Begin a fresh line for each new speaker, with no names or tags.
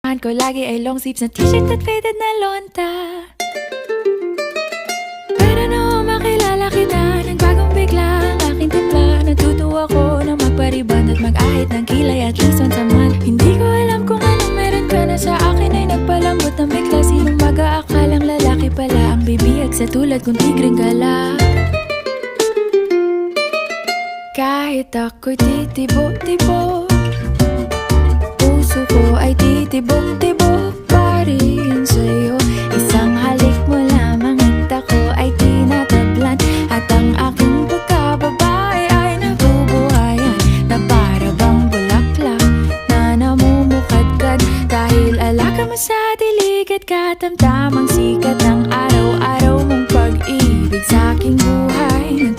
Ko lagi ay long sleeves na t-shirt at faded na lonta. Pero noong makilala kita, nagbagong bigla ang aking timpla. Natutuwa ko na magpariban at mag-ahit ng kilay at least once a month. Hindi ko alam kung anong meron ka na sa akin ay nagpalambot ng bigla. Sinong mag-aakalang lalaki pala ang bibiyag sa tulad kong tigreng gala. Kahit ako'y titibo-tibo, puso ko ay titibok-tibok pa rin sa'yo. Isang halik mo lamang at ako ay tinatablan, at ang aking pagkababae ay nabubuhayan na para bang bulaklak na namumukadkad. Dahil alaga mo sa dilig at katamtamang sikat ng araw-araw mong pag-ibig sa aking buhay.